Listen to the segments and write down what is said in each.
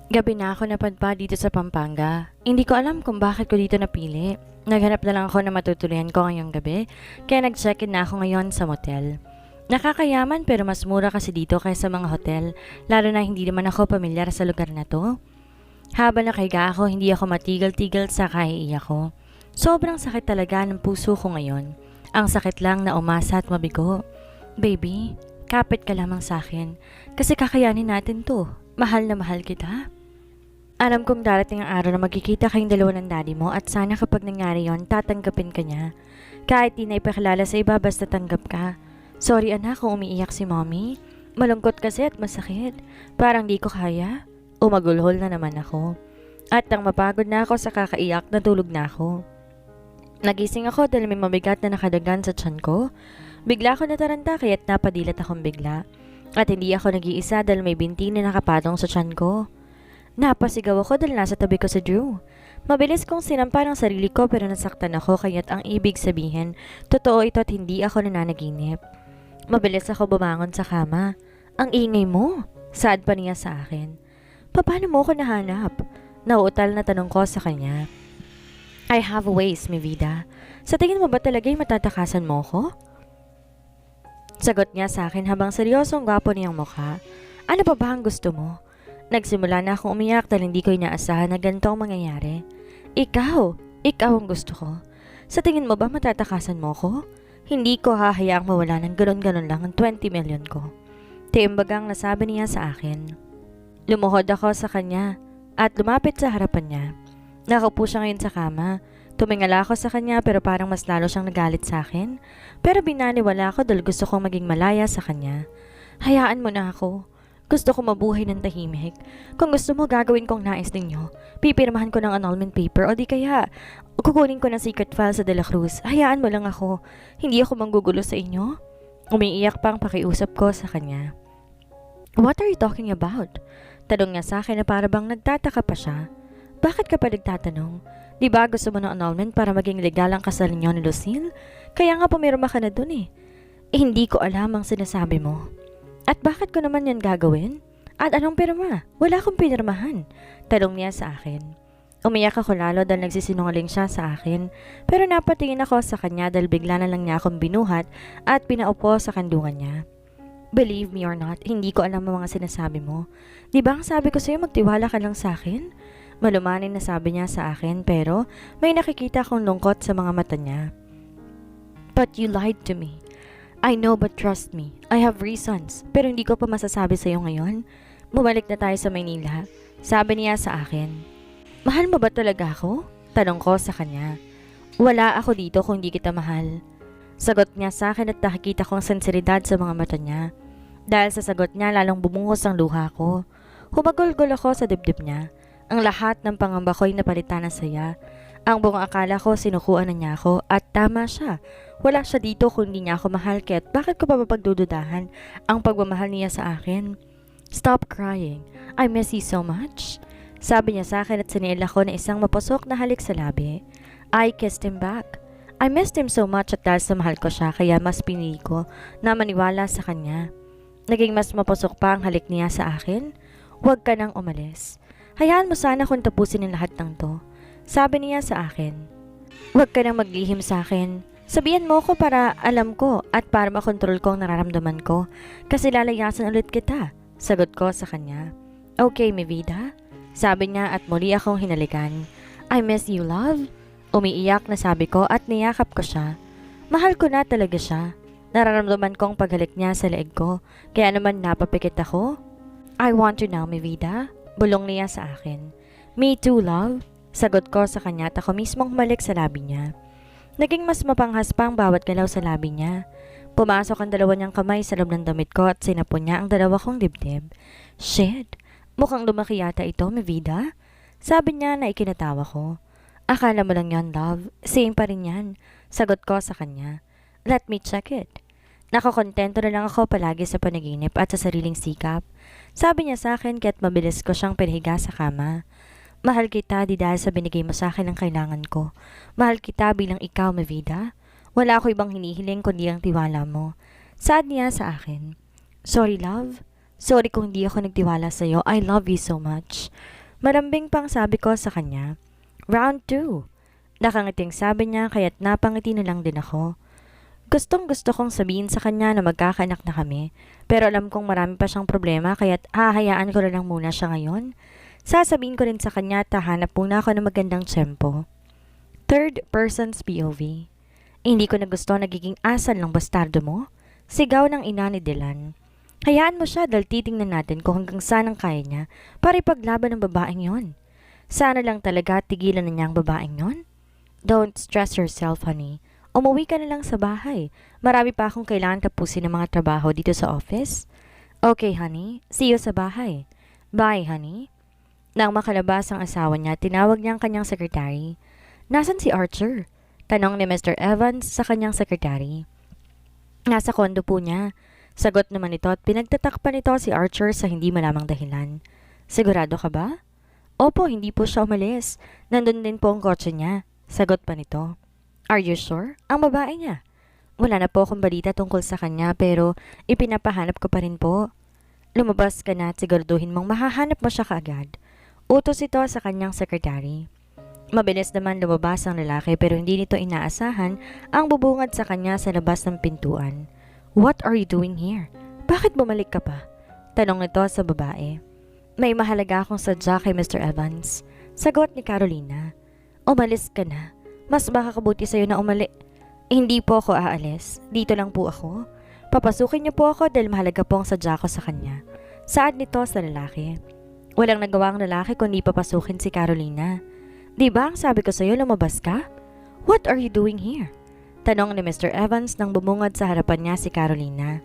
Gabi na ako napadpad dito sa Pampanga. Hindi ko alam kung bakit ko dito napili. Naghanap na lang ako na matutuluyan ko ngayong gabi, kaya nag-check-in na ako ngayon sa motel. Nakakayaman pero mas mura kasi dito kaysa mga hotel, lalo na hindi naman ako pamilyar sa lugar na to. Habang nakahiga ako, hindi ako matigil-tigil sa kaiiyak ko. Sobrang sakit talaga ng puso ko ngayon. Ang sakit lang na umasa at mabigo. Baby, kapit ka lamang sa akin, kasi kakayanin natin to. Mahal na mahal kita. Alam kong darating ang araw na magkikita kayong dalawa ng daddy mo at sana kapag nangyari yon, tatanggapin ka niya. Kahit di na ipakilala sa iba basta tanggap ka. Sorry anak kung umiiyak si mommy. Malungkot kasi at masakit. Parang di ko kaya. Umagulhol na naman ako. At nang mapagod na ako sa kakaiyak, natulog na ako. Nagising ako dahil may mabigat na nakadagan sa tiyan ko. Bigla ako nataranta kaya't napadilat akong bigla. At hindi ako nag-iisa dahil may binti na nakapatong sa tiyan ko. Napasigaw ako dahil nasa tabi ko si Drew. Mabilis kong sinampa ng sarili ko pero nasaktan ako kaya't ang ibig sabihin, totoo ito at hindi ako nananaginip. Mabilis ako bumangon sa kama. Ang ingay mo, sad pa niya sa akin. Paano mo ako nahanap? Nauutal na tanong ko sa kanya. I have ways, mi vida. Sa tingin mo ba talaga'y matatakasan mo ko? Sagot niya sa akin habang seryosong gwapo niyang mukha. Ano pa ba ang gusto mo? Nagsimula na akong umiyak dahil hindi ko inaasahan na ganito ang mangyayari. Ikaw ang gusto ko. Sa tingin mo ba matatakasan mo ko? Hindi ko hahayaang mawala ng ganon-ganon lang ang 20 million ko. Tiimbagang nasabi niya sa akin. Lumuhod ako sa kanya at lumapit sa harapan niya. Nakaupo siya ngayon sa kama. Tumingala ako sa kanya pero parang mas lalo siyang nagalit sa akin. Pero binaniwala ako dahil gusto kong maging malaya sa kanya. Hayaan mo na ako. Gusto ko mabuhay ng tahimik. Kung gusto mo, gagawin kong nais ninyo. Pipirmahan ko ng annulment paper o di kaya kukunin ko ng secret file sa De La Cruz. Hayaan mo lang ako. Hindi ako manggugulo sa inyo. Umiiyak pang pakiusap ko sa kanya. What are you talking about? Tanong niya sa akin na para bang nagtataka pa siya. Bakit ka pa nagtatanong? Di ba gusto mo ng annulment para maging legal ang kasal niyo ni Lucille? Kaya nga pumirma ka na dun eh. Hindi ko alam ang sinasabi mo. At bakit ko naman yan gagawin? At anong pirma? Wala akong pinirmahan. Tanong niya sa akin. Umiyak ako lalo dahil nagsisinungaling siya sa akin. Pero napatingin ako sa kanya dahil bigla na lang niya akong binuhat at pinaupo sa kandungan niya. Believe me or not, hindi ko alam ang mga sinasabi mo. Di ba ang sabi ko sa'yo magtiwala ka lang sa akin? Malumanin na sabi niya sa akin pero may nakikita akong lungkot sa mga mata niya. But you lied to me. I know but trust me, I have reasons, pero hindi ko pa masasabi sa'yo ngayon. Bumalik na tayo sa Maynila. Sabi niya sa akin. Mahal mo ba talaga ako? Tanong ko sa kanya. Wala ako dito kung hindi kita mahal. Sagot niya sa akin at nakikita kong sinseridad sa mga mata niya. Dahil sa sagot niya lalong bumungos ang luha ko. Humagulgol ako sa dibdib niya. Ang lahat ng pangamba ko'y napalitan ng saya. Ang buong akala ko sinukuan na niya ako at tama siya. Wala siya dito kung hindi niya ako mahal kaya't bakit ko pa mapagdududahan ang pagmamahal niya sa akin? Stop crying. I miss you so much. Sabi niya sa akin at siniil ako na isang mapusok na halik sa labi. I kissed him back. I missed him so much at dahil sa mahal ko siya kaya mas pinili ko na maniwala sa kanya. Naging mas mapusok pa ang halik niya sa akin. Huwag ka nang umalis. Hayaan mo sana kung tapusin ang lahat ng to. Sabi niya sa akin. Huwag ka nang maglihim sa akin. Sabihan mo ko para alam ko at para makontrol ko ang nararamdaman ko kasi lalayasan ulit kita. Sagot ko sa kanya. Okay, mi vida. Sabi niya at muli akong hinalikan. I miss you, love. Umiiyak na sabi ko at niyakap ko siya. Mahal ko na talaga siya. Nararamdaman ko ang paghalik niya sa leeg ko kaya naman napapikit ako. I want you now, mi vida. Bulong niya sa akin. Me too, love. Sagot ko sa kanya at ako mismong humalik sa labi niya. Naging mas mapanghas pa ang bawat galaw sa labi niya. Pumasok ang dalawa niyang kamay sa loob ng damit ko at sinapon niya ang dalawa kong dibdib. Shit! Mukhang lumaki yata ito, mi vida. Sabi niya na ikinatawa ko. Akala mo lang yan, love. Same pa rin yan. Sagot ko sa kanya. Let me check it. Nakakontento na lang ako palagi sa panaginip at sa sariling sikap. Sabi niya sa akin kaya't mabilis ko siyang pinahiga sa kama. Mahal kita di dahil sa binigay mo sa akin ang kailangan ko. Mahal kita bilang ikaw, mi vida. Wala ako ibang hinihiling kundi ang tiwala mo. Sad niya sa akin. Sorry, love. Sorry kung hindi ako nagtiwala sa'yo. I love you so much. Malambing pang sabi ko sa kanya. Round 2. Nakangiting sabi niya kaya't napangiti na lang din ako. Gustong gusto kong sabihin sa kanya na magkakaanak na kami, pero alam kong marami pa siyang problema kaya't hahayaan ko na lang muna siya ngayon. Sasabihin ko rin sa kanya at hahanap muna ako ng magandang tiyempo. Third person's POV. Hindi ko na gusto nagiging asal ng bastardo mo. Sigaw ng ina ni Dylan. Hayaan mo siya dahil titingnan natin kung hanggang saan ang kaya niya para ipaglaban ng babaeng yon. Sana lang talaga tigilan na niya ang babaeng yon. Don't stress yourself, honey. Umuwi ka na lang sa bahay. Marami pa akong kailangan tapusin ng mga trabaho dito sa office. Okay, honey. See you sa bahay. Bye, honey. Nang makalabas ang asawa niya, tinawag niya ang kanyang sekretary. Nasaan si Archer? Tanong ni Mr. Evans sa kanyang sekretary. Nasa kondo po niya. Sagot naman ito at pinagtatakpan nito si Archer sa hindi malamang dahilan. Sigurado ka ba? Opo, hindi po siya umalis. Nandun din po ang kotse niya. Sagot pa nito. Are you sure? Ang babae niya. Wala na po akong balita tungkol sa kanya pero ipinapahanap ko pa rin po. Lumabas ka na at siguraduhin mong mahahanap mo siya kaagad. Utos ito sa kanyang sekretary. Mabilis naman lumabas ang lalaki pero hindi nito inaasahan ang bubungad sa kanya sa labas ng pintuan. What are you doing here? Bakit bumalik ka pa? Tanong nito sa babae. May mahalaga akong sadya kay Mr. Evans. Sagot ni Carolina. Umalis ka na. Mas makakabuti sa'yo na Hindi po ako aalis. Dito lang po ako. Papasukin niyo po ako dahil mahalaga po ang sadya ko sa kanya. Saad nito sa lalaki. Walang nagawa ang lalaki kundi papasukin si Carolina. Di ba ang sabi ko sa'yo lumabas ka? What are you doing here? Tanong ni Mr. Evans nang bumungad sa harapan niya si Carolina.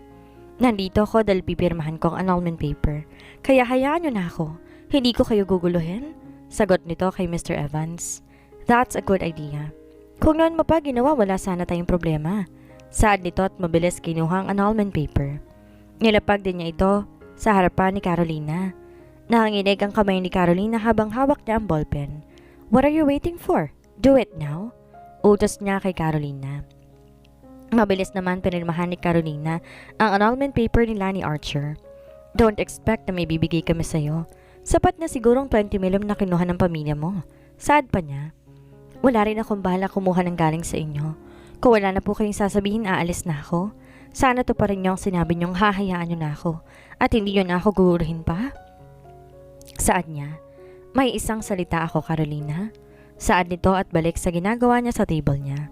Nandito ako dahil pipirmahan ko ang annulment paper. Kaya hayaan niyo na ako. Hindi ko kayo guguluhin? Sagot nito kay Mr. Evans. That's a good idea. Kung noon mo pa ginawa, wala sana tayong problema. Saad nito at mabilis kinuha ang annulment paper. Nilapag din niya ito sa harapan ni Carolina. Nanginginig ang kamay ni Carolina habang hawak niya ang ballpen. What are you waiting for? Do it now. Utos niya kay Carolina. Mabilis naman pinirmahan ni Carolina ang annulment paper nila ni Archer. Don't expect na may bibigay kami sa'yo. Sapat na sigurong 20 million na kinuha ng pamilya mo. Saad pa niya. Wala rin akong bahala kumuha ng galing sa inyo. Kung wala na po kayong sasabihin, aalis na ako. Sana to pa rin yung sinabi niyong hahayaan niyo na ako at hindi niyo na ako guguruhin pa. Saad niya. May isang salita ako, Carolina. Saad nito at balik sa ginagawa niya sa table niya.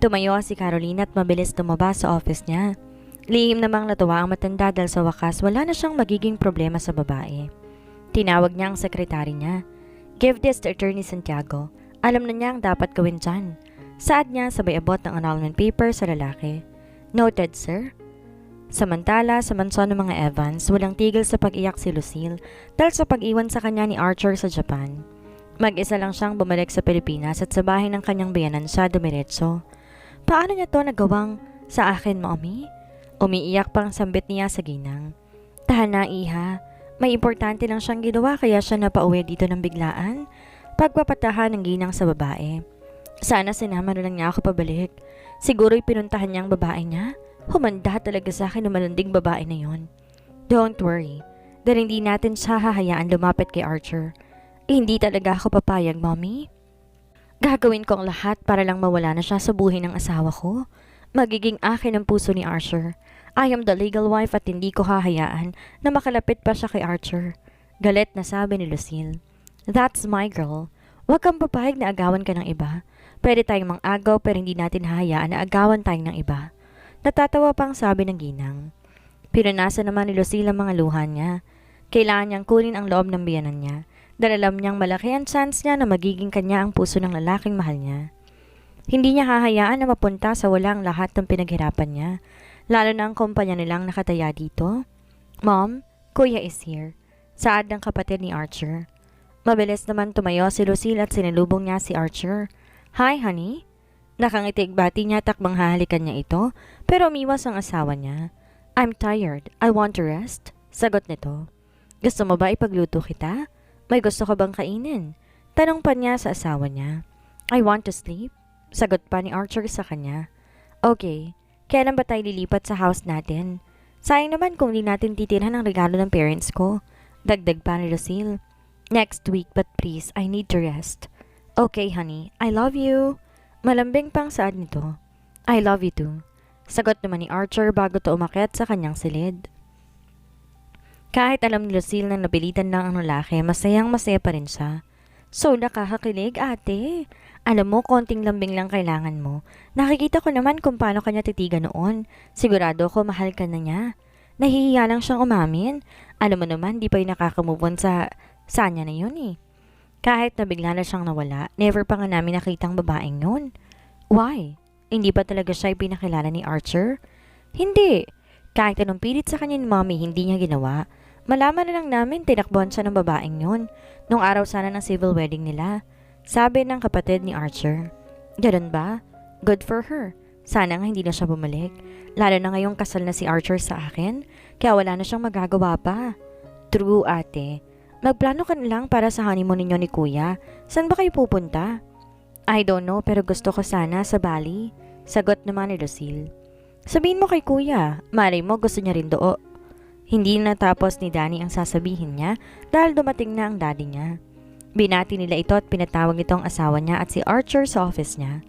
Tumayo si Carolina at mabilis lumabas sa office niya. Lihim namang natuwa ang matanda dahil sa wakas wala na siyang magiging problema sa babae. Tinawag niya ang sekretary niya. Give this to Attorney Santiago. Alam na niya ang dapat gawin dyan. Saad niya sabay abot ng annulment paper sa lalaki. Noted, sir. Samantala, sa mansyon ng mga Evans, walang tigil sa pag-iyak si Lucille dahil sa pag-iwan sa kanya ni Archer sa Japan. Mag-isa lang siyang bumalik sa Pilipinas at sa bahay ng kanyang biyanan siya dumiretso. Paano niya to nagawang sa akin, Mommy? Umiiyak pang sambit niya sa ginang. Tahan na, iha. May importante lang siyang ginawa kaya siya napauwi dito ng biglaan. Pagpapatahan ng ginang sa babae. Sana sinama na lang niya ako pabalik. Siguro'y pinuntahan niya ang babae niya. Humanda talaga sa akin ng malanding babae na yon. Don't worry. Dahil hindi natin siya hahayaan lumapit kay Archer. Hindi talaga ako papayag, Mommy. Gagawin ko ang lahat para lang mawala na siya sa buhay ng asawa ko. Magiging akin ang puso ni Archer. I am the legal wife at hindi ko hahayaan na makalapit pa siya kay Archer. Galit na sabi ni Lucille. That's my girl. Huwag kang papayag na agawan ka ng iba. Pwede tayong mang-agaw pero hindi natin hahayaan na agawan tayong ng iba. Natatawa pang sabi ng ginang. Pinunasan naman ni Lucille ang mga luha niya. Kailangan niyang kunin ang loob ng biyanan niya. Dahil alam niyang malaki ang chance niya na magiging kanya ang puso ng lalaking mahal niya. Hindi niya hahayaan na mapunta sa walang lahat ng pinaghirapan niya. Lalo na ang kumpanya nilang nakataya dito. Mom, Kuya is here. Saad ng kapatid ni Archer. Mabilis naman tumayo si Lucille at sinalubong niya si Archer. Hi, honey. Nakangitig bati niya takbang hahalikan niya ito, pero umiwas ang asawa niya. I'm tired. I want to rest. Sagot nito. Gusto mo ba ipagluto kita? May gusto ka bang kainin? Tanong pa niya sa asawa niya. I want to sleep. Sagot pa ni Archer sa kanya. Okay, kailan ba tayo lilipat sa house natin? Sayang naman kung di natin titirhan ang regalo ng parents ko. Dagdag pa ni Lucille. Next week, but please, I need to rest. Okay, honey. I love you. Malambing pang saad nito. I love you too. Sagot naman ni Archer bago to umakyat sa kanyang silid. Kahit alam ni Lucille na napilitan lang ang lalaki, masayang masaya pa rin siya. So, nakakakilig, ate. Alam mo, konting lambing lang kailangan mo. Nakikita ko naman kung paano kanya titigan noon. Sigurado ko mahal ka na niya. Nahihiya lang siyang umamin. Alam mo naman, di pa yung nakakamove on sa sanya na yun eh. Kahit na bigla na siyang nawala, never pa nga namin nakitang babaeng yun. Why? Hindi pa talaga siya pinakilala ni Archer? Hindi. Kahit anong pilit sa kanya ni Mommy, hindi niya ginawa. Malaman na lang namin tinakbuhan siya ng babaeng yun. Nung araw sana ng civil wedding nila. Sabi ng kapatid ni Archer. Ganun ba? Good for her. Sana nga hindi na siya bumalik. Lalo na ngayong kasal na si Archer sa akin. Kaya wala na siyang magagawa pa. True, ate. Magplano ka na lang para sa honeymoon ninyo ni Kuya. Saan ba kayo pupunta? I don't know, pero gusto ko sana sa Bali. Sagot naman ni Lucille. Sabihin mo kay Kuya. Malay mo gusto niya rin doon. Hindi natapos ni Danny ang sasabihin niya dahil dumating na ang daddy niya. Binati nila ito at pinatawag ito ang asawa niya at si Archer sa office niya.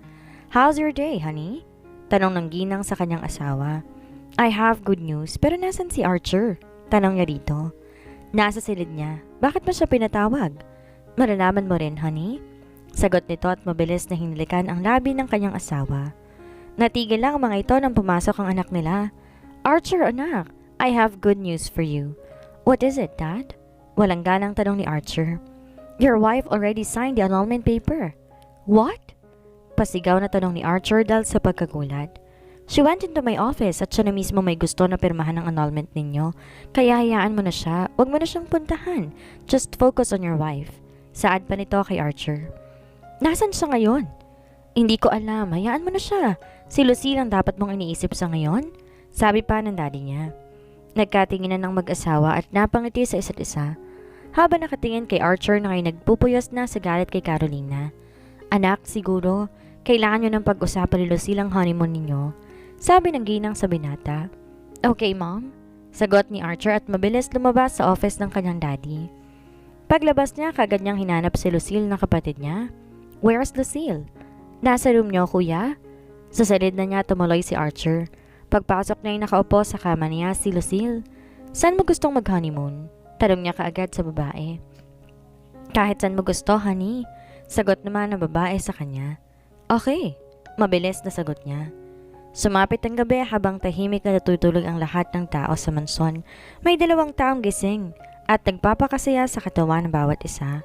How's your day, honey? Tanong ng ginang sa kanyang asawa. I have good news, pero nasan si Archer? Tanong niya dito. Nasa silid niya. Bakit mo siya pinatawag? Malalaman mo rin, honey? Sagot nito at mabilis na hinilikan ang labi ng kanyang asawa. Natigil lang ang mga ito nang pumasok ang anak nila. Archer, anak! I have good news for you. What is it, Dad? Walang ganang tanong ni Archer. Your wife already signed the annulment paper. What? Pasigaw na tanong ni Archer dahil sa pagkagulat. She went into my office at siya na mismo may gusto na pirmahan ng annulment ninyo. Kaya hayaan mo na siya. Huwag mo na siyang puntahan. Just focus on your wife. Saad pa nito kay Archer. Nasaan siya ngayon? Hindi ko alam. Hayaan mo na siya. Si Lucille ang dapat mong iniisip sa ngayon. Sabi pa ng daddy niya. Nagkatinginan ng mag-asawa at napangiti sa isa't isa. Habang nakatingin kay Archer na ay nagpupuyos na sa galit kay Carolina. Anak, siguro, kailangan nyo ng pag-usapan ni Lucille ang honeymoon ninyo. Sabi ng ginang sa binata. Okay, Mom. Sagot ni Archer at mabilis lumabas sa office ng kanyang daddy. Paglabas niya, kagad niyang hinanap si Lucille na kapatid niya. Where's Lucille? Nasa room niyo, kuya? Sa silid na niya tumuloy si Archer. Pagpasok niya ay nakaupo sa kama niya si Lucille. Saan mo gustong mag-honeymoon? Tanong niya kaagad sa babae. Kahit saan mo gusto, honey. Sagot naman ng babae sa kanya. Okay. Mabilis na sagot niya. Sumapit ang gabi habang tahimik na natutulog ang lahat ng tao sa mansyon. May 2 taong gising at nagpapakasaya sa katawan ng bawat isa.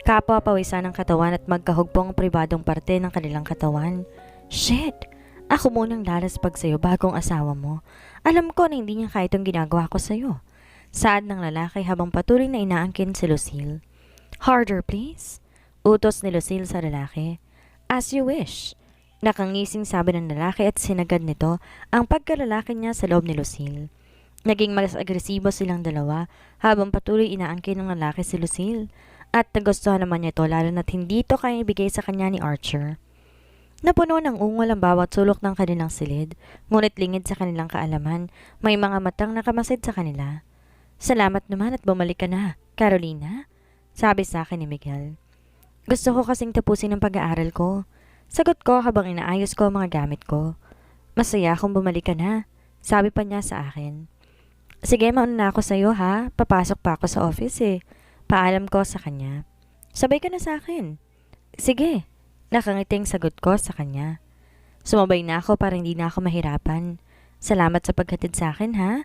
Kapwa pawisan ng katawan at magkahugpong pribadong parte ng kanilang katawan. Shit! Ako munang lalaspag sa'yo bagong asawa mo. Alam ko na hindi niya kahit itong ginagawa ko sa'yo. Saad ng lalaki habang patuloy na inaangkin si Lucille. Harder, please. Utos ni Lucille sa lalaki. As you wish. Nakangising sabi ng lalaki at sinagad nito ang pagkalalaki niya sa loob ni Lucille. Naging mas agresibo silang dalawa habang patuloy inaangkin ng lalaki si Lucille. At nagustuhan naman niya ito lalo na't hindi ito kaya ibigay sa kanya ni Archer. Napuno ng ungol ang bawat sulok ng kanilang silid, ngunit lingid sa kanilang kaalaman, may mga matang nakamasid sa kanila. Salamat naman at bumalik ka na, Carolina, sabi sa akin ni Miguel. Gusto ko kasing tapusin ang pag-aaral ko. Sagot ko habang inaayos ko ang mga gamit ko. Masaya akong bumalik ka na, sabi pa niya sa akin. Sige, mauna na ako sa'yo ha, papasok pa ako sa office eh. Paalam ko sa kanya. Sabay ka na sa akin. Sige. Nakangiting sagot ko sa kanya. Sumabay na ako para hindi na ako mahirapan. Salamat sa paghatid sa akin, ha?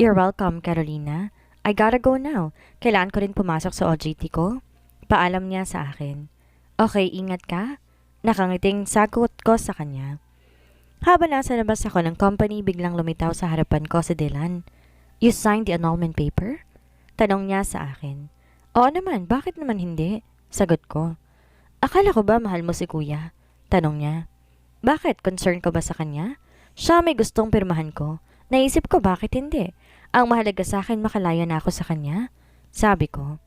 You're welcome, Carolina. I gotta go now. Kailangan ko rin pumasok sa OJT ko. Paalam niya sa akin. Okay, ingat ka. Nakangiting sagot ko sa kanya. Habang nasa labas ako ng company, biglang lumitaw sa harapan ko si Dylan. You signed the annulment paper? Tanong niya sa akin. Oo naman, bakit naman hindi? Sagot ko. Akala ko ba mahal mo si kuya? Tanong niya. Bakit? Concern ka ba sa kanya? Siya may gustong pirmahan ko. Naisip ko bakit hindi. Ang mahalaga sa akin makalaya na ako sa kanya. Sabi ko.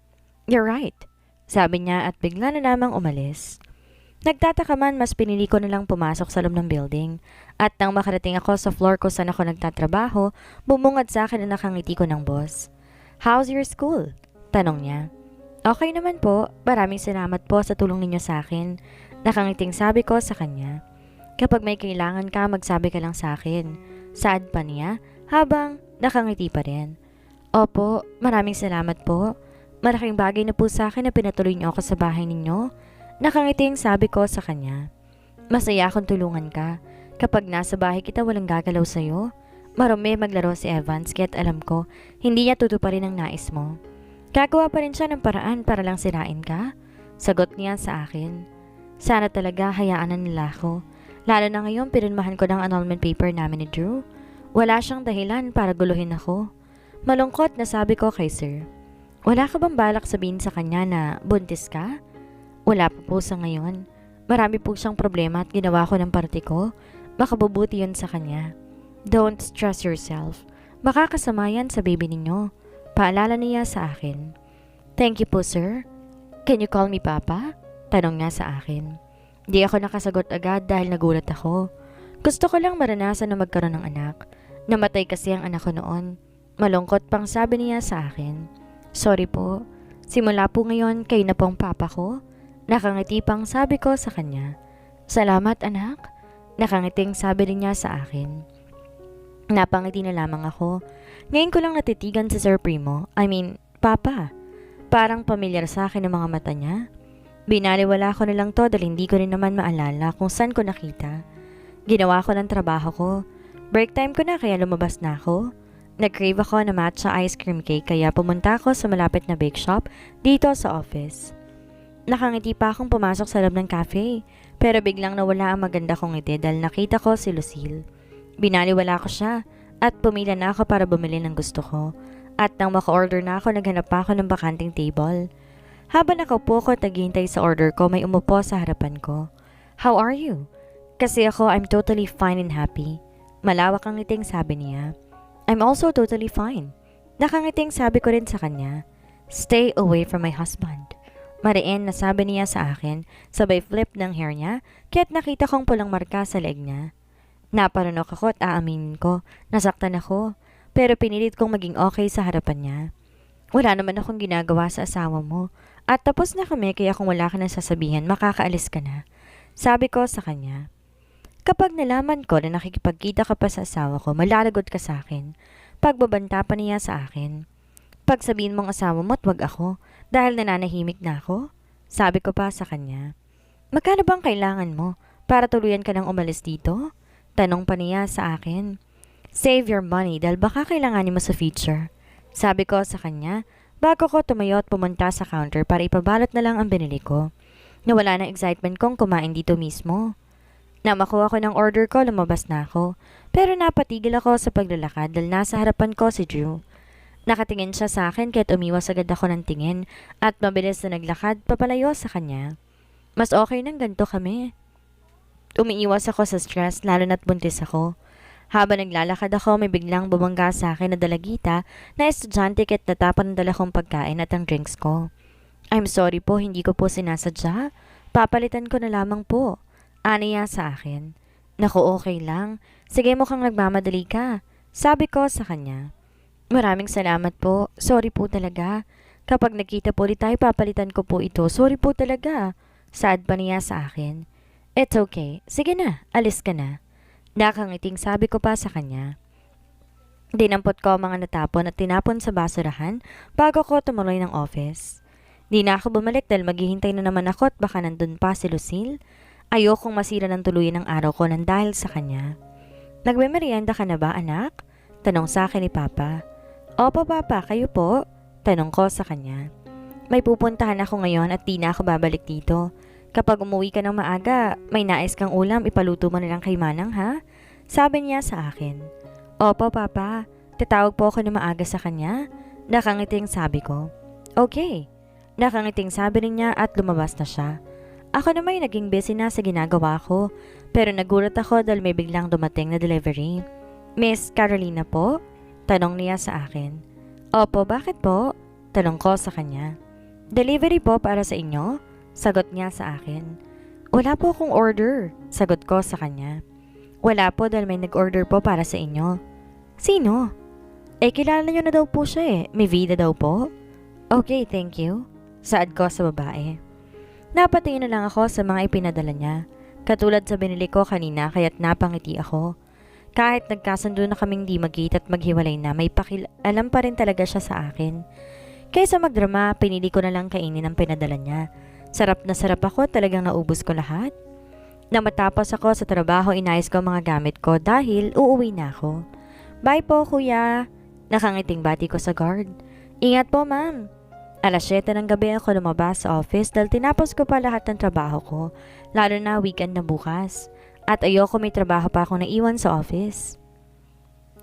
You're right. Sabi niya at bigla na namang umalis. Nagtataka man mas pinili ko nalang pumasok sa loob ng building. At nang makarating ako sa floor ko saan ako nagtatrabaho, bumungad sa akin na nakangiti ko ng boss. How's your school? Tanong niya. Okay naman po, maraming salamat po sa tulong ninyo sa akin. Nakangiting sabi ko sa kanya. Kapag may kailangan ka, magsabi ka lang sa akin. Saad pa niya habang nakangiti pa rin. Opo, maraming salamat po. Malaking bagay na po sa akin na pinatuloy niyo ako sa bahay ninyo. Nakangiting sabi ko sa kanya. Masaya akong tulungan ka. Kapag nasa bahay kita walang gagalaw sa'yo. Marumi maglaro si Evans kaya't alam ko hindi niya tutuparin ang nais mo. Gagawa pa rin siya ng paraan para lang sirain ka. Sagot niya sa akin. Sana talaga hayaan na nila ako. Lalo na ngayon pinirmahan ko ng annulment paper namin ni Drew. Wala siyang dahilan para guluhin ako. Malungkot na sabi ko kay Sir. Wala ka bang balak sabihin sa kanya na buntis ka? Wala pa po sa ngayon. Marami po siyang problema at ginawa ko ng parte ko. Baka bubuti yun sa kanya. Don't stress yourself. Makakasama yan sa baby ninyo. Paalala niya sa akin. Thank you po, sir. Can you call me Papa? Tanong niya sa akin. Di ako nakasagot agad dahil nagulat ako. Gusto ko lang maranasan na magkaroon ng anak. Namatay kasi ang anak ko noon. Malungkot pang sabi niya sa akin. Sorry po. Simula po ngayon, kayo na pong papa ko. Nakangiti pang sabi ko sa kanya. Salamat anak. Nakangiting sabi rin niya sa akin. Napangiti na lamang ako. Ngayon ko lang natitigan si Sir Primo. Papa. Parang pamilyar sa akin ang mga mata niya. Binaliwala ko na lang to dahil hindi ko rin naman maalala kung saan ko nakita. Ginawa ko ng trabaho ko. Break time ko na kaya lumabas na ako. Nag-crave ako na matcha ice cream cake kaya pumunta ako sa malapit na bake shop dito sa office. Nakangiti pa akong pumasok sa loob ng cafe pero biglang nawala ang maganda kong ngiti dahil nakita ko si Lucille. Binaliwala ko siya at pumila na ako para bumili ng gusto ko at nang maka-order na ako naghanap pa ako ng bakanting table. Habang nakaupo ko at naghihintay sa order ko may umupo sa harapan ko. How are you? Kasi ako I'm totally fine and happy. Malawak ang ngiting sabi niya. I'm also totally fine. Nakangiting sabi ko rin sa kanya. Stay away from my husband. Mariin na sabi niya sa akin, sabay flip ng hair niya, kaya't nakita kong pulang marka sa leeg niya. Naparunok ako at aaminin ko, nasaktan ako, pero pinilit kong maging okay sa harapan niya. Wala naman akong ginagawa sa asawa mo, at tapos na kami kaya kung wala ka nang sasabihin, makakaalis ka na. Sabi ko sa kanya. Kapag nalaman ko na nakikipagkita ka pa sa asawa ko, malalagot ka sa akin. Pagbabanta pa niya sa akin. Pagsabihin mong asawa mo at wag ako, dahil nananahimik na ako. Sabi ko pa sa kanya. Magkano bang kailangan mo para tuluyan ka nang umalis dito? Tanong pa niya sa akin. Save your money dahil baka kailanganin mo sa future. Sabi ko sa kanya, bago ko tumayo at pumunta sa counter para ipabalot na lang ang binili ko. Nawala ng excitement kong kumain dito mismo. Nang makuha ko ng order ko, lumabas na ako. Pero napatigil ako sa paglalakad dahil nasa harapan ko si Drew. Nakatingin siya sa akin kaya't umiwas agad ako ng tingin at mabilis na naglakad papalayo sa kanya. Mas okay nang ganito kami. Umiiwas ako sa stress lalo na't buntis ako. Habang naglalakad ako, may biglang bumangga sa akin na dalagita na estudyante kaya't natapan ng dala kong pagkain at ang drinks ko. I'm sorry po, hindi ko po sinasadya. Papalitan ko na lamang po. Aniya sa akin. Naku, okay lang. Sige mukhang nagmamadali ka. Sabi ko sa kanya. Maraming salamat po. Sorry po talaga. Kapag nakita po ulit tayo, papalitan ko po ito. Sorry po talaga. Sad pa niya sa akin. It's okay. Sige na, alis ka na. Nakangiting sabi ko pa sa kanya. Dinampot ko ang mga natapon at tinapon sa basurahan bago ko tumuloy ng office. Di na ako bumalik dahil maghihintay na naman ako at baka nandun pa si Lucille. Ayokong masira ng tuluyan ng araw ko nang dahil sa kanya. Nagmemerienda ka na ba, anak? Tanong sa akin ni Papa. Opo, Papa, kayo po? Tanong ko sa kanya. May pupuntahan ako ngayon at di na ako babalik dito. Kapag umuwi ka ng maaga, may nais kang ulam, ipaluto mo na lang kay Manang, ha? Sabi niya sa akin. Opo, Papa. Tatawag po ako na maaga sa kanya. Nakangiting sabi ko. Okay. Nakangiting sabi rin niya at lumabas na siya. Ako naman naging busy na sa ginagawa ko, pero nagulat ako dahil may biglang dumating na delivery. Miss Carolina po? Tanong niya sa akin. Opo, bakit po? Tanong ko sa kanya. Delivery po para sa inyo? Sagot niya sa akin. Wala po akong order. Sagot ko sa kanya. Wala po dahil may nag-order po para sa inyo. Sino? Kilala niyo na daw po siya eh. May vida daw po. Okay, thank you. Saad ko sa babae. Napatingin na lang ako sa mga ipinadala niya. Katulad sa binili ko kanina kaya't napangiti ako. Kahit nagkasundo na kaming di mag-gate at maghiwalay na, may alam pa rin talaga siya sa akin. Kaysa magdrama, pinili ko na lang kainin ang pinadala niya. Sarap na sarap ako, talagang naubos ko lahat. Na matapos ako sa trabaho, inayos ko ang mga gamit ko dahil uuwi na ako. Bye po kuya. Nakangiting bati ko sa guard. Ingat po ma'am. Alas 7 ng gabi ako lumabas sa office dahil tinapos ko pa lahat ng trabaho ko, lalo na weekend na bukas. At ayoko may trabaho pa akong naiwan sa office.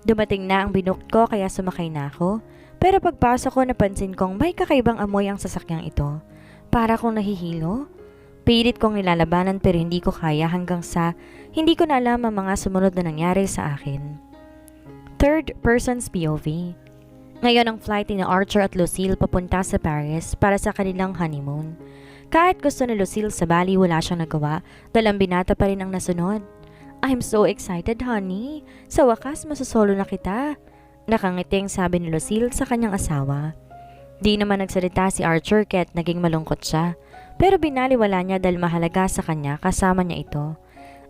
Dumating na ang binook ko kaya sumakay na ako. Pero pagpasok ko napansin kong may kakaibang amoy ang sasakyang ito. Para akong nahihilo. Pilit kong nilalabanan pero hindi ko kaya hanggang sa hindi ko na alam ang mga sumunod na nangyari sa akin. Third person's POV. Ngayon ang flight ni Archer at Lucille papunta sa Paris para sa kanilang honeymoon. Kahit gusto ni Lucille sa Bali, wala siyang nagawa dahil ang binata pa rin ang nasunod. I'm so excited, honey. Sa wakas, masasolo na kita. Nakangiting sabi ni Lucille sa kanyang asawa. Di naman nagsalita si Archer kaya't naging malungkot siya. Pero binaliwala niya dahil mahalaga sa kanya kasama niya ito.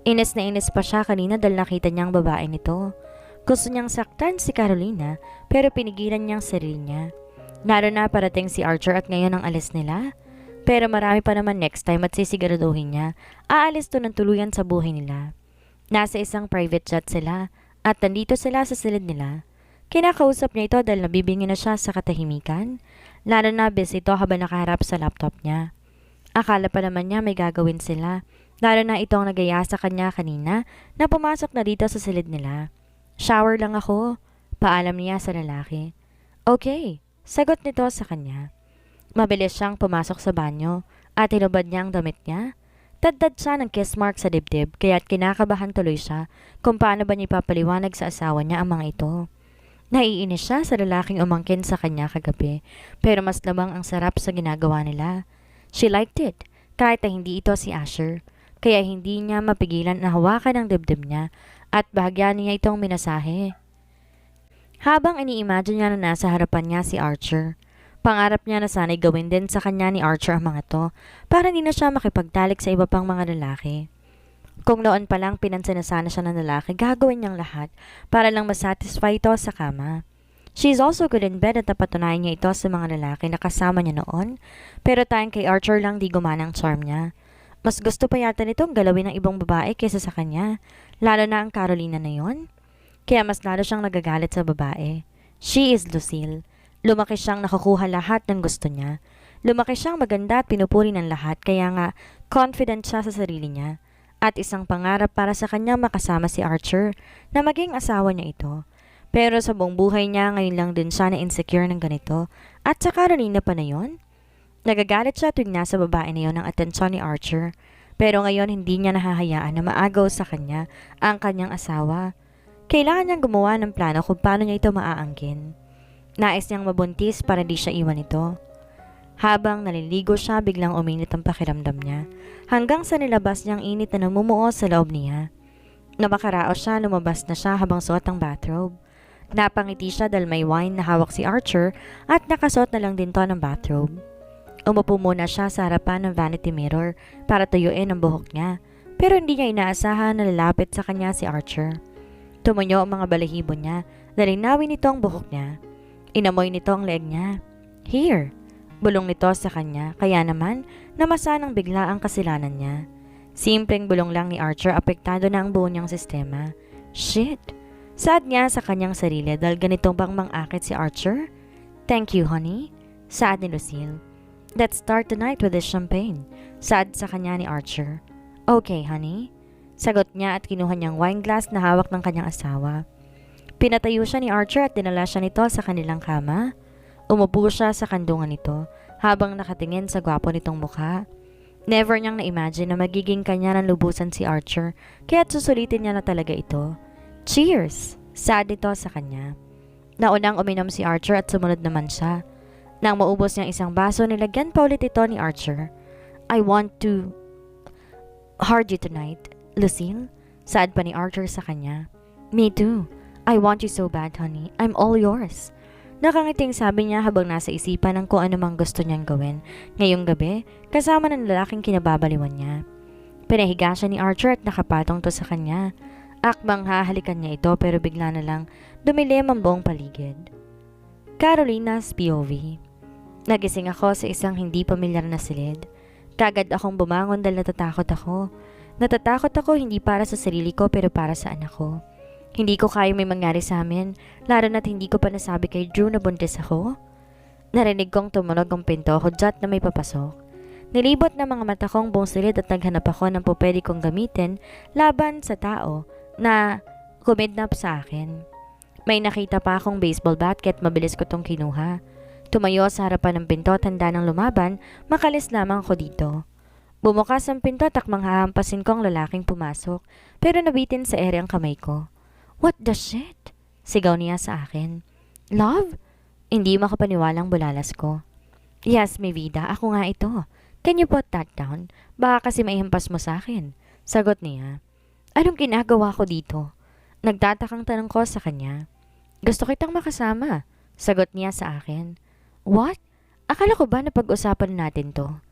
Inis na inis pa siya kanina dahil nakita niyang babae nito. Gusto niyang saktan si Carolina pero pinigilan niyang sarili niya. Lalo na parating si Archer at ngayon ang alis nila. Pero marami pa naman next time at sisiguraduhin niya. Aalis to ng tuluyan sa buhay nila. Nasa isang private jet sila at nandito sila sa silid nila. Kinakausap niya ito dahil nabibingi na siya sa katahimikan. Lalo na busy ito habang nakaharap sa laptop niya. Akala pa naman niya may gagawin sila. Lalo na itong nagaya sa kanya kanina na pumasok na dito sa silid nila. Shower lang ako. Paalam niya sa lalaki. Okay, sagot nito sa kanya. Mabilis siyang pumasok sa banyo at hinubad niya ang damit niya. Taddad siya ng kiss mark sa dibdib kaya't kinakabahan tuloy siya kung paano ba niya ipapaliwanag sa asawa niya ang mga ito. Naiinis siya sa lalaking umangkin sa kanya kagabi pero mas lamang ang sarap sa ginagawa nila. She liked it kahit na hindi ito si Asher kaya hindi niya mapigilan na hawakan ang dibdib niya at bahagyan niya itong minasahe. Habang ini-imagine niya na nasa harapan niya si Archer, pangarap niya na sana'y gawin din sa kanya ni Archer ang mga to para hindi na siya makipagtalik sa iba pang mga lalaki. Kung noon pa lang pinansin na sana siya ng lalaki, gagawin niyang lahat para lang masatisfy ito sa kama. She's also good in bed at napatunayan niya ito sa mga lalaki na kasama niya noon, pero tayong kay Archer lang di gumana ang charm niya. Mas gusto pa yata nitong galawin ng ibang babae kaysa sa kanya, lalo na ang Carolina na yon. Kaya mas lalo siyang nagagalit sa babae. She is Lucille. Lumaki siyang nakukuha lahat ng gusto niya. Lumaki siyang maganda at pinupuri ng lahat kaya nga confident siya sa sarili niya. At isang pangarap para sa kanya makasama si Archer na maging asawa niya ito. Pero sa buong buhay niya ngayon lang din siya na insecure ng ganito at sa Carolina pa na yon. Nagagalit siya tuwing nasa babae na yon ang atensyon ni Archer. Pero ngayon hindi niya nahahayaan na maagaw sa kanya ang kanyang asawa. Kailangan niyang gumawa ng plano kung paano niya ito maaangkin. Nais niyang mabuntis para di siya iwan ito. Habang naliligo siya, biglang uminit ang pakiramdam niya. Hanggang sa nilabas niyang init na namumuo sa loob niya. Namakaraos siya, lumabas na siya habang suot ang bathrobe. Napangiti siya dahil may wine na hawak si Archer at nakasuot na lang din to ng bathrobe. Umupo muna siya sa harapan ng vanity mirror para tuyuin ang buhok niya. Pero hindi niya inaasahan na lalapit sa kanya si Archer. Tumunyo ang mga balahibo niya dahil inawin nito ang buhok niya. Inamoy nito ang leeg niya. Here! Bulong nito sa kanya kaya naman namasa ng bigla ang kasilanan niya. Simpleng bulong lang ni Archer, apektado na ang buo niyang sistema. Shit! Saad niya sa kanyang sarili dahil ganito bang mang-akit si Archer? Thank you, honey. Saad ni Lucille. Let's start the night with this champagne. Saad sa kanya ni Archer. Okay, honey. Sagot niya at kinuha niyang wine glass na hawak ng kanyang asawa. Pinatayo siya ni Archer at dinala siya nito sa kanilang kama. Umupo siya sa kandungan nito habang nakatingin sa gwapo nitong mukha. Never niyang na-imagine na magiging kanya ng lubusan si Archer kaya't susulitin niya na talaga ito. Cheers! Saad nito sa kanya. Naunang uminom si Archer at sumunod naman siya. Nang maubos niyang isang baso, nilagyan pa ulit ito ni Archer. I want to hard you tonight, Lucille. Saad pa ni Archer sa kanya. Me too. I want you so bad, honey. I'm all yours. Nakangiting sabi niya habang nasa isipan ng kung ano mang gusto niyang gawin. Ngayong gabi, kasama ng lalaking kinababaliwan niya. Pinahiga siya ni Archer at nakapatong to sa kanya. Akbang hahalikan niya ito pero bigla na lang dumilim ang buong paligid. Carolina's POV. Nagising ako sa isang hindi pamilyar na silid. Kagad akong bumangon dahil natatakot ako. Natatakot ako hindi para sa sarili ko pero para sa anak ko. Hindi ko kaya may mangyari sa amin, lalo na't hindi ko pa nasabi kay Drew na buntis ako. Narinig kong tumunog ang pinto, hudyat na may papasok. Nilibot na mga mata kong buong silid at naghanap ako ng pupwede kong gamitin laban sa tao na kumidnap sa akin. May nakita pa akong baseball bat kaya't mabilis ko tong kinuha. Tumayo sa harapan ng pinto at handa ng lumaban, makalis lamang ako dito. Bumukas ang pinto at takmang hahampasin ko ang lalaking pumasok, pero nabitin sa ere ang kamay ko. What the shit? Sigaw niya sa akin. Love? Hindi makapaniwalang bulalas ko. Yes, mi vida, ako nga ito. Can you put that down? Baka kasi maihampas mo sa akin. Sagot niya. Anong ginagawa ko dito? Nagtatakang tanong ko sa kanya. Gusto kitang makasama. Sagot niya sa akin. What? Akala ko ba na pag-usapan natin to?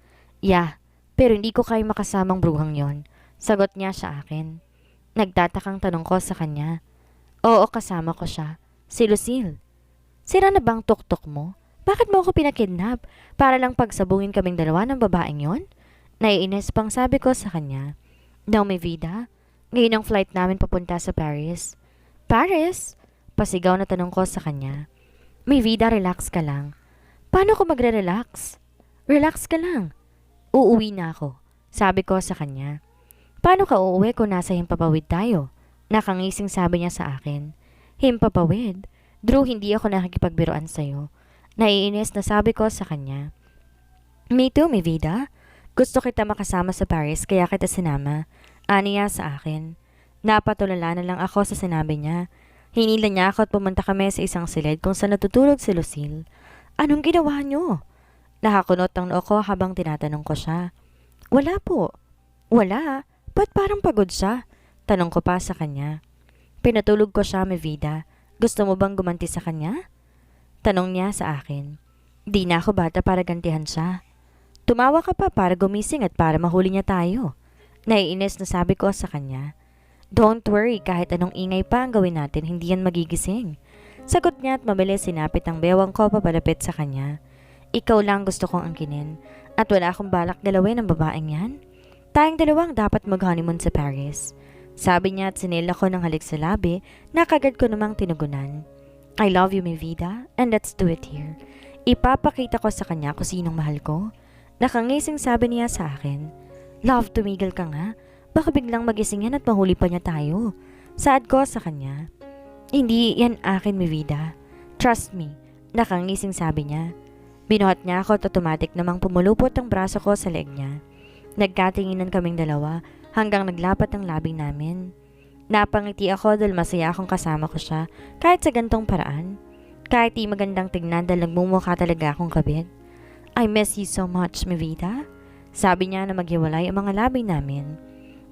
Yeah, pero hindi ko kayo makasamang bruhang yon. Sagot niya sa akin. Nagtatakang tanong ko sa kanya. Oo, kasama ko siya. Si Lucille. Sira na bang tuktok mo? Bakit mo ako pinakidnap? Para lang pagsabungin kaming dalawa ng babaeng yon? Naiinis pang sabi ko sa kanya. No, mi vida. Ngayon ang flight namin papunta sa Paris. Paris? Pasigaw na tanong ko sa kanya. Mi vida, relax ka lang. Paano ko magre-relax? Relax ka lang. Uuwi na ako, sabi ko sa kanya. Paano ka uuwi kung nasa himpapawid tayo? Nakangising sabi niya sa akin. Himpapawid? Drew, hindi ako nakikipagbiruan sa'yo. Naiinis na sabi ko sa kanya. Me too, mi vida. Gusto kita makasama sa Paris kaya kita sinama. Aniya sa akin. Napatulala na lang ako sa sinabi niya. Hinila niya ako at pumunta kami sa isang silid kung saan natutulog si Lucille. Anong ginawa niyo? Nakakunot ang noo ko habang tinatanong ko siya. Wala po. Wala? Ba't parang pagod siya? Tanong ko pa sa kanya. Pinatulog ko siya, mi vida. Gusto mo bang gumanti sa kanya? Tanong niya sa akin. Di na ako bata para gantihan siya. Tumawa ka pa para gumising at para mahuli niya tayo. Naiinis na sabi ko sa kanya. Don't worry, kahit anong ingay pa ang gawin natin, hindi yan magigising. Sagot niya at mabilis sinapit ang bewang ko papalapit sa kanya. Ikaw lang gusto kong angkinin at wala akong balak galawin ang babaeng yan. Tayong dalawang dapat mag-honeymoon sa Paris. Sabi niya at sinila ko ng halik sa labi na kagad ko namang tinugunan. I love you, mi vida, and let's do it here. Ipapakita ko sa kanya kung sinong mahal ko. Nakangising sabi niya sa akin. Love, tumigil ka nga. Baka biglang magising yan at mahuli pa niya tayo. Saad ko sa kanya. Hindi yan akin, mi vida. Trust me. Nakangising sabi niya. Binuhat niya ako at automatic namang pumulupot ang braso ko sa leeg niya. Nagkatinginan kaming dalawa hanggang naglapat ang labi namin. Napangiti ako dahil masaya akong kasama ko siya kahit sa gantong paraan. Kahit di magandang tignan dahil nagmumukha talaga akong kabit. I miss you so much, mi vida. Sabi niya na maghiwalay ang mga labi namin.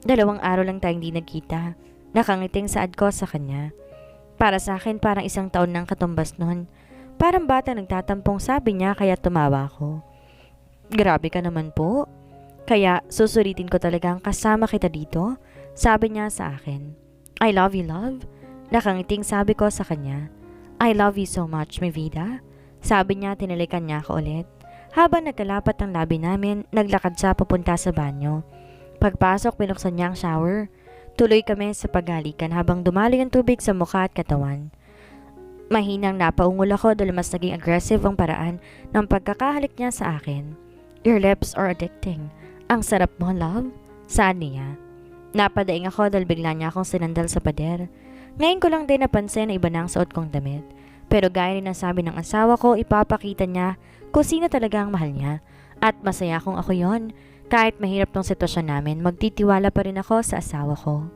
2 araw lang tayong di nagkita. Nakangiting saad ko sa kanya. Para sa akin parang 1 taon nang katumbas nun. Parang bata nagtatampong sabi niya kaya tumawa ako. Grabe ka naman po. Kaya susulitin ko talaga ang kasama kita dito. Sabi niya sa akin. I love you, love. Nakangiting sabi ko sa kanya. I love you so much, mi vida. Sabi niya tinalikan niya ako ulit. Habang nagkalapat ang labi namin, naglakad siya papunta sa banyo. Pagpasok, binuksan niya ang shower. Tuloy kami sa paghalikan habang dumaloy ang tubig sa mukha at katawan. Mahinang napaungol ako dahil mas naging aggressive ang paraan ng pagkakahalik niya sa akin. Your lips are addicting. Ang sarap mo, love. Saan niya? Napadaing ako dahil bigla niya akong sinandal sa pader. Ngayon ko lang din napansin na iba na ang suot kong damit. Pero gaya rin ang sabi ng asawa ko, ipapakita niya kung sino talaga ang mahal niya. At masaya kung ako yon. Kahit mahirap tong sitwasyon namin, magtitiwala pa rin ako sa asawa ko.